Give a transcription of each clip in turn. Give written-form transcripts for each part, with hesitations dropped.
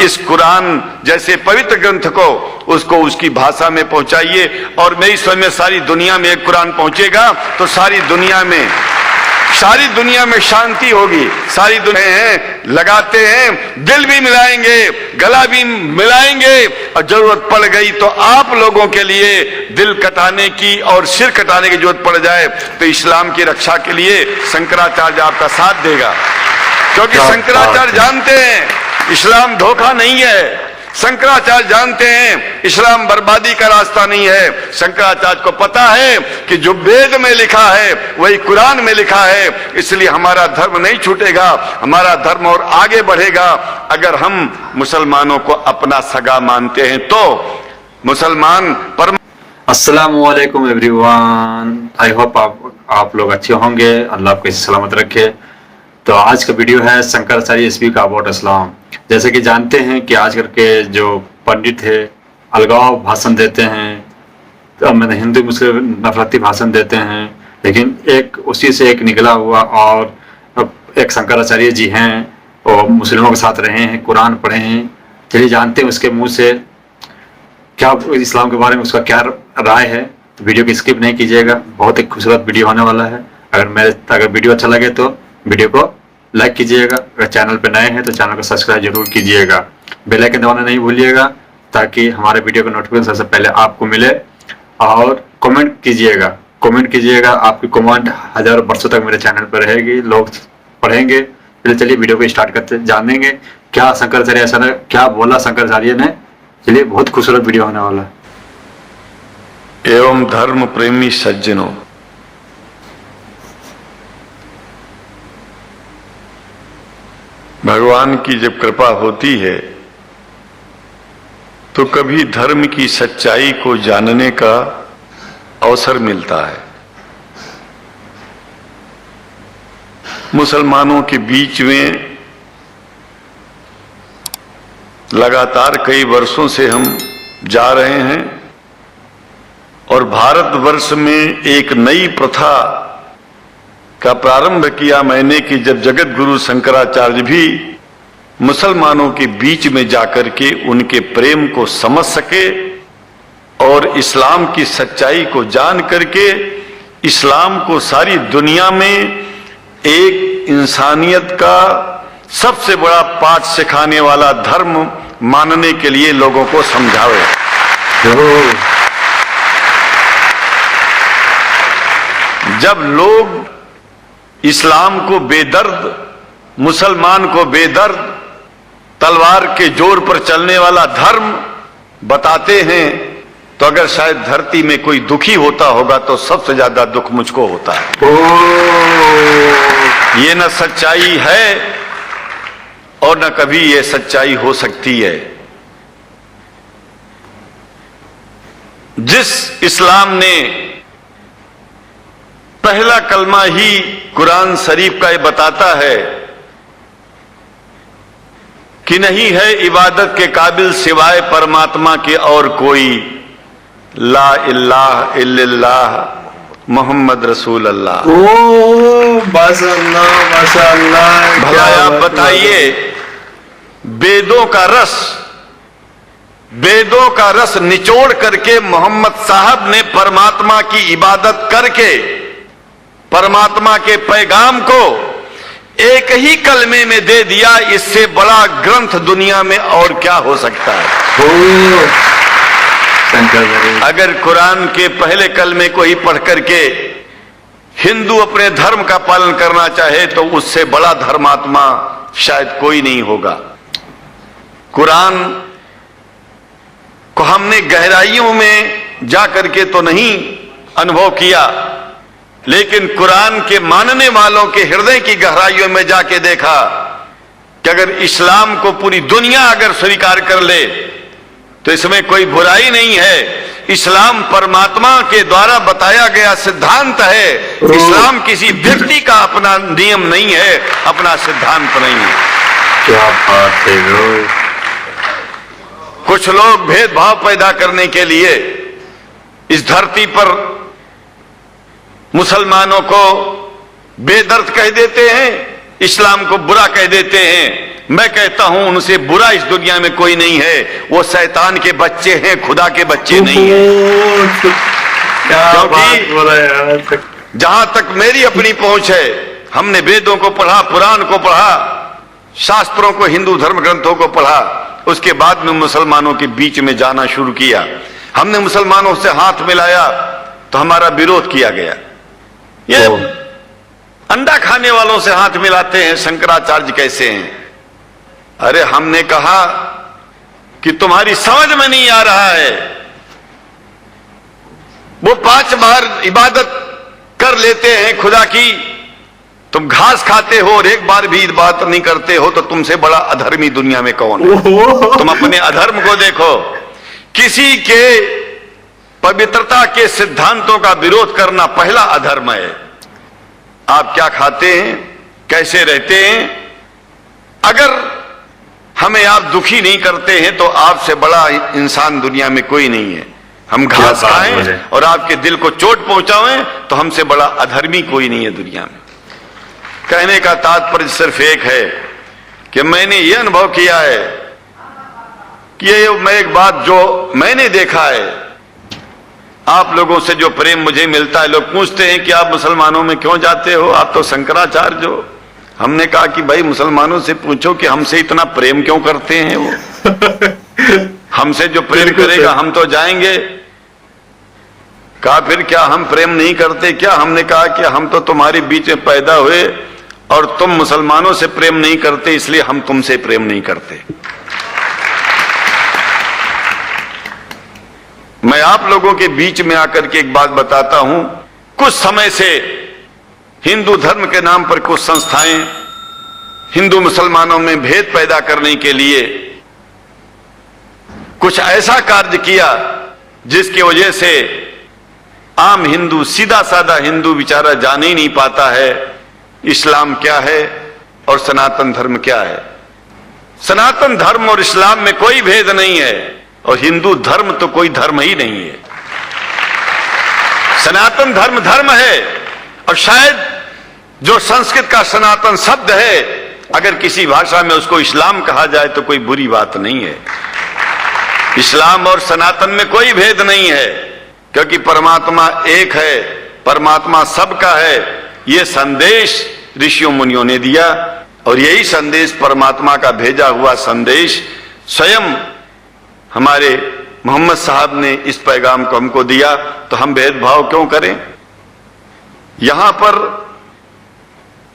इस कुरान जैसे पवित्र ग्रंथ को उसको उसकी भाषा में पहुंचाइए। और मेरी समझ में सारी दुनिया में एक कुरान पहुंचेगा तो सारी दुनिया में शांति होगी। सारी दुनिया लगाते हैं, दिल भी मिलाएंगे, गला भी मिलाएंगे, और जरूरत पड़ गई तो आप लोगों के लिए दिल कटाने की और सिर कटाने की जरूरत पड़ जाए तो इस्लाम की रक्षा के लिए शंकराचार्य आपका साथ देगा। क्योंकि शंकराचार्य जानते हैं इस्लाम धोखा नहीं है, शंकराचार्य जानते हैं इस्लाम बर्बादी का रास्ता नहीं है। शंकराचार्य को पता है कि जो वेद में लिखा है वही कुरान में लिखा है, इसलिए हमारा धर्म नहीं छूटेगा, हमारा धर्म और आगे बढ़ेगा। अगर हम मुसलमानों को अपना सगा मानते हैं तो मुसलमान अस्सलाम वालेकुम एवरीवन, आई होप आप लोग अच्छे होंगे, अल्लाह आपको सलामत रखे। तो आज का वीडियो है शंकराचार्य स्पीक अबाउट इस्लाम। जैसे कि जानते हैं कि आजकल के जो पंडित है अलगाव भाषण देते हैं, तो मैंने हिंदू मुस्लिम नफरती भाषण देते हैं, लेकिन एक उसी से एक निकला हुआ और एक शंकराचार्य जी हैं, वो मुस्लिमों के साथ रहे हैं, कुरान पढ़े हैं। चलिए जानते हैं उसके मुंह से क्या इस्लाम के बारे में उसका क्या राय है। तो वीडियो की स्किप नहीं कीजिएगा, बहुत ही खूबसूरत वीडियो होने वाला है। अगर वीडियो अच्छा लगे तो वीडियो को लाइक कीजिएगा, अगर चैनल पे नए हैं तो चैनल को सब्सक्राइब जरूर कीजिएगा, बेल आइकन दबाना नहीं भूलिएगा ताकि हमारे वीडियो का नोटिफिकेशन सबसे पहले आपको मिले। और कमेंट कीजिएगा, आपकी कमेंट हजारों वर्षों तक मेरे चैनल पर रहेगी, लोग पढ़ेंगे। चलिए वीडियो को स्टार्ट करते जानेंगे क्या शंकराचार्य ऐसा क्या बोला शंकराचार्य ने। चलिए बहुत खूबसूरत वीडियो होने वाला है। एवं धर्म प्रेमी सज्जनों, भगवान की जब कृपा होती है तो कभी धर्म की सच्चाई को जानने का अवसर मिलता है। मुसलमानों के बीच में लगातार कई वर्षों से हम जा रहे हैं और भारतवर्ष में एक नई प्रथा का प्रारंभ किया मैंने कि जब जगत गुरु शंकराचार्य भी मुसलमानों के बीच में जाकर के उनके प्रेम को समझ सके और इस्लाम की सच्चाई को जान करके इस्लाम को सारी दुनिया में एक इंसानियत का सबसे बड़ा पाठ सिखाने वाला धर्म मानने के लिए लोगों को समझावे। जब लोग इस्लाम को बेदर्द, मुसलमान को बेदर्द, तलवार के जोर पर चलने वाला धर्म बताते हैं तो अगर शायद धरती में कोई दुखी होता होगा तो सबसे ज्यादा दुख मुझको होता है। ये न सच्चाई है और न कभी ये सच्चाई हो सकती है। जिस इस्लाम ने पहला कलमा ही कुरान शरीफ का ये बताता है कि नहीं है इबादत के काबिल सिवाय परमात्मा के और कोई, ला इलाहा इल्लल्लाह मोहम्मद रसूल अल्लाह। माशाअल्लाह। भला आप बताइए, वेदों का रस निचोड़ करके मोहम्मद साहब ने परमात्मा की इबादत करके परमात्मा के पैगाम को एक ही कलमे में दे दिया। इससे बड़ा ग्रंथ दुनिया में और क्या हो सकता है। अगर कुरान के पहले कलमे को ही पढ़ करके हिंदू अपने धर्म का पालन करना चाहे तो उससे बड़ा धर्मात्मा शायद कोई नहीं होगा। कुरान को हमने गहराइयों में जा करके तो नहीं अनुभव किया, लेकिन कुरान के मानने वालों के हृदय की गहराइयों में जाके देखा कि अगर इस्लाम को पूरी दुनिया अगर स्वीकार कर ले तो इसमें कोई बुराई नहीं है। इस्लाम परमात्मा के द्वारा बताया गया सिद्धांत है। इस्लाम किसी व्यक्ति का अपना नियम नहीं है, अपना सिद्धांत नहीं है। क्या बात है। कुछ लोग भेदभाव पैदा करने के लिए इस धरती पर मुसलमानों को बेदर्द कह देते हैं, इस्लाम को बुरा कह देते हैं। मैं कहता हूं उनसे बुरा इस दुनिया में कोई नहीं है, वो शैतान के बच्चे हैं, खुदा के बच्चे नहीं हैं। क्या बात बोला यार। जहां तक मेरी अपनी पहुंच है, हमने वेदों को पढ़ा, पुराण को पढ़ा, शास्त्रों को, हिंदू धर्म ग्रंथों को पढ़ा, उसके बाद में मुसलमानों के बीच में जाना शुरू किया। हमने मुसलमानों से हाथ मिलाया तो हमारा विरोध किया गया। ये अंडा खाने वालों से हाथ मिलाते हैं, शंकराचार्य कैसे हैं? अरे हमने कहा कि तुम्हारी समझ में नहीं आ रहा है। वो 5 बार इबादत कर लेते हैं खुदा की, तुम घास खाते हो और एक बार भी इबादत नहीं करते हो, तो तुमसे बड़ा अधर्मी दुनिया में कौन है? तुम अपने अधर्म को देखो। किसी के पवित्रता के सिद्धांतों का विरोध करना पहला अधर्म है। आप क्या खाते हैं, कैसे रहते हैं, अगर हमें आप दुखी नहीं करते हैं तो आपसे बड़ा इंसान दुनिया में कोई नहीं है। हम घास खाएं और आपके दिल को चोट पहुंचाएं तो हमसे बड़ा अधर्मी कोई नहीं है दुनिया में। कहने का तात्पर्य सिर्फ एक है कि मैंने ये अनुभव किया है कि ये मैं एक बात जो मैंने देखा है, आप लोगों से जो प्रेम मुझे मिलता है, लोग पूछते हैं कि आप मुसलमानों में क्यों जाते हो, आप तो शंकराचार्य हो। हमने कहा कि भाई मुसलमानों से पूछो कि हमसे इतना प्रेम क्यों करते हैं वो। हमसे जो प्रेम करेगा हम तो जाएंगे। कहा फिर क्या हम प्रेम नहीं करते क्या? हमने कहा कि हम तो तुम्हारे बीच में पैदा हुए और तुम मुसलमानों से प्रेम नहीं करते, इसलिए हम तुमसे प्रेम नहीं करते। मैं आप लोगों के बीच में आकर के एक बात बताता हूं। कुछ समय से हिंदू धर्म के नाम पर कुछ संस्थाएं हिंदू मुसलमानों में भेद पैदा करने के लिए कुछ ऐसा कार्य किया जिसकी वजह से आम हिंदू, सीधा साधा हिंदू बेचारा जान ही नहीं पाता है इस्लाम क्या है और सनातन धर्म क्या है। सनातन धर्म और इस्लाम में कोई भेद नहीं है और हिंदू धर्म तो कोई धर्म ही नहीं है। सनातन धर्म धर्म है और शायद जो संस्कृत का सनातन शब्द है, अगर किसी भाषा में उसको इस्लाम कहा जाए तो कोई बुरी बात नहीं है। इस्लाम और सनातन में कोई भेद नहीं है, क्योंकि परमात्मा एक है, परमात्मा सबका है। ये संदेश ऋषियों मुनियों ने दिया और यही संदेश, परमात्मा का भेजा हुआ संदेश, स्वयं हमारे मोहम्मद साहब ने इस पैगाम को हमको दिया। तो हम भेदभाव क्यों करें? यहां पर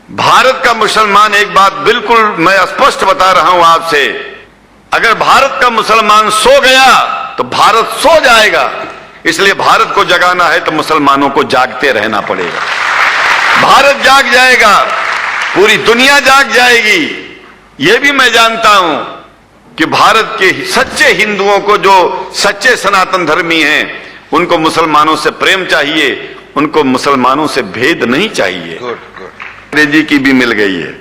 भारत का मुसलमान, एक बात बिल्कुल मैं स्पष्ट बता रहा हूं आपसे, अगर भारत का मुसलमान सो गया तो भारत सो जाएगा। इसलिए भारत को जगाना है तो मुसलमानों को जागते रहना पड़ेगा। भारत जाग जाएगा, पूरी दुनिया जाग जाएगी। यह भी मैं जानता हूं कि भारत के सच्चे हिंदुओं को, जो सच्चे सनातन धर्मी हैं, उनको मुसलमानों से प्रेम चाहिए, उनको मुसलमानों से भेद नहीं चाहिए। अंग्रेजी की भी मिल गई है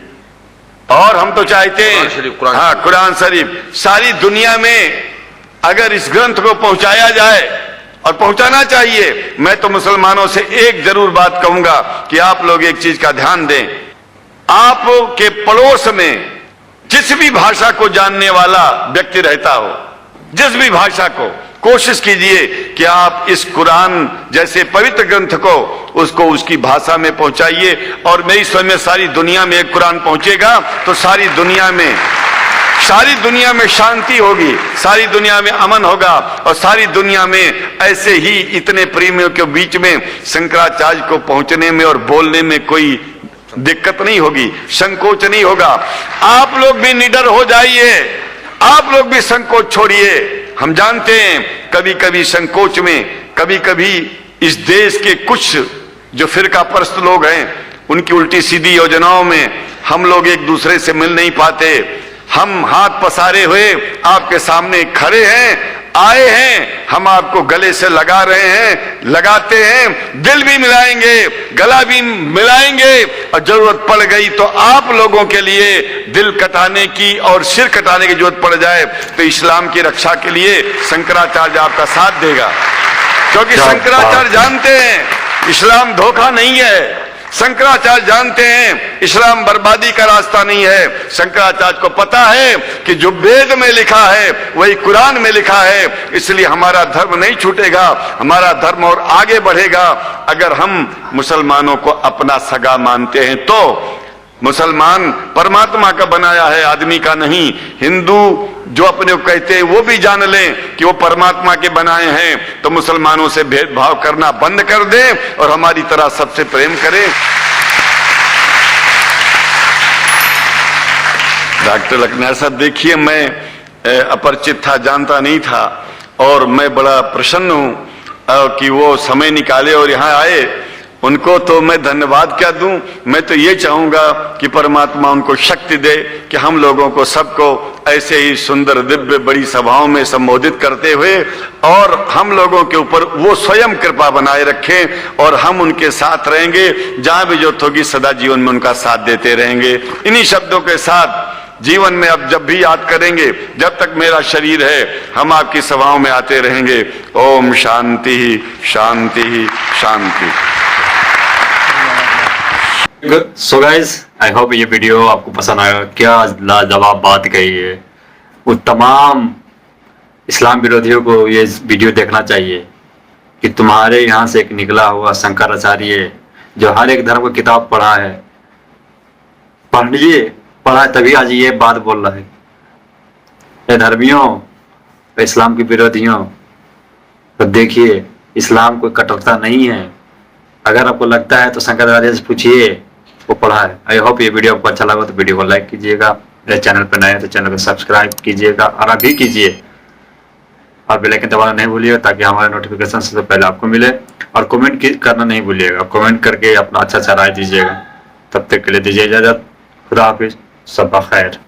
और हम तो चाहते हैं, हाँ, कुरान शरीफ सारी दुनिया में अगर इस ग्रंथ को पहुंचाया जाए, और पहुंचाना चाहिए। मैं तो मुसलमानों से एक जरूर बात कहूंगा कि आप लोग एक चीज का ध्यान दें। आपके पड़ोस में जिस भी भाषा को जानने वाला व्यक्ति रहता हो, जिस भी भाषा को, कोशिश कीजिए कि आप इस कुरान जैसे पवित्र ग्रंथ को उसको उसकी भाषा में पहुंचाइए। और मेरी समझ में सारी दुनिया में एक कुरान पहुंचेगा तो सारी दुनिया में शांति होगी, सारी दुनिया में अमन होगा और सारी दुनिया में ऐसे ही इतने प्रेमियों के बीच में शंकराचार्य को पहुंचने में और बोलने में कोई दिक्कत नहीं होगी, संकोच नहीं होगा। आप लोग भी निडर हो जाइए, आप लोग भी संकोच छोड़िए। हम जानते हैं कभी कभी संकोच में, कभी कभी इस देश के कुछ जो फिरका परस्त लोग हैं, उनकी उल्टी सीधी योजनाओं में हम लोग एक दूसरे से मिल नहीं पाते। हम हाथ पसारे हुए आपके सामने खड़े हैं, आए हैं, हम आपको गले से लगा रहे हैं, लगाते हैं, दिल भी मिलाएंगे, गला भी मिलाएंगे और जरूरत पड़ गई तो आप लोगों के लिए दिल कटाने की और सिर कटाने की जरूरत पड़ जाए तो इस्लाम की रक्षा के लिए शंकराचार्य आपका साथ देगा। क्योंकि शंकराचार्य जानते हैं इस्लाम धोखा नहीं है, शंकराचार्य जानते हैं इस्लाम बर्बादी का रास्ता नहीं है। शंकराचार्य को पता है कि जो वेद में लिखा है वही कुरान में लिखा है, इसलिए हमारा धर्म नहीं छूटेगा, हमारा धर्म और आगे बढ़ेगा। अगर हम मुसलमानों को अपना सगा मानते हैं तो मुसलमान परमात्मा का बनाया है, आदमी का नहीं। हिंदू जो अपने को कहते हैं वो भी जान लें कि वो परमात्मा के बनाए हैं, तो मुसलमानों से भेदभाव करना बंद कर दें और हमारी तरह सबसे प्रेम करें। डॉक्टर लखनऊ साहब, देखिए मैं अपरिचित था, जानता नहीं था, और मैं बड़ा प्रसन्न हूं कि वो समय निकाले और यहाँ आए। उनको तो मैं धन्यवाद क्या दूं, मैं तो ये चाहूंगा कि परमात्मा उनको शक्ति दे कि हम लोगों को सबको ऐसे ही सुंदर दिव्य बड़ी सभाओं में संबोधित करते हुए और हम लोगों के ऊपर वो स्वयं कृपा बनाए रखें और हम उनके साथ रहेंगे, जहां भी जो होगी सदा जीवन में उनका साथ देते रहेंगे। इन्हीं शब्दों के साथ जीवन में अब जब भी याद करेंगे, जब तक मेरा शरीर है, हम आपकी सभाओं में आते रहेंगे। ओम शांति शांति शांति। सो गाइस, आई होप ये वीडियो आपको पसंद आएगा। क्या लाजवाब बात कही है। वो तमाम इस्लाम विरोधियों को ये वीडियो देखना चाहिए कि तुम्हारे यहाँ से एक निकला हुआ शंकराचार्य जो हर एक धर्म की किताब पढ़ा है, पढ़ा है तभी आज ये बात बोल रहा है। ये धर्मियों, इस्लाम के विरोधियों, तो देखिए इस्लाम कोई कटुता नहीं है। अगर आपको लगता है तो शंकराचार्य से पूछिए, वो पढ़ा है। आई होप ये वीडियो आपको अच्छा लगा तो वीडियो को लाइक कीजिएगा, मेरे चैनल पर नए हैं तो चैनल को सब्सक्राइब कीजिएगा और अभी कीजिए, और बेल आइकन दबाना नहीं भूलिएगा ताकि हमारे नोटिफिकेशन सबसे पहले आपको मिले। और कमेंट करना नहीं भूलिएगा, कमेंट करके अपना अच्छा राय दीजिएगा। तब तक के लिए दीजिए इजाजत। खुदा हाफिज, सबा खैर।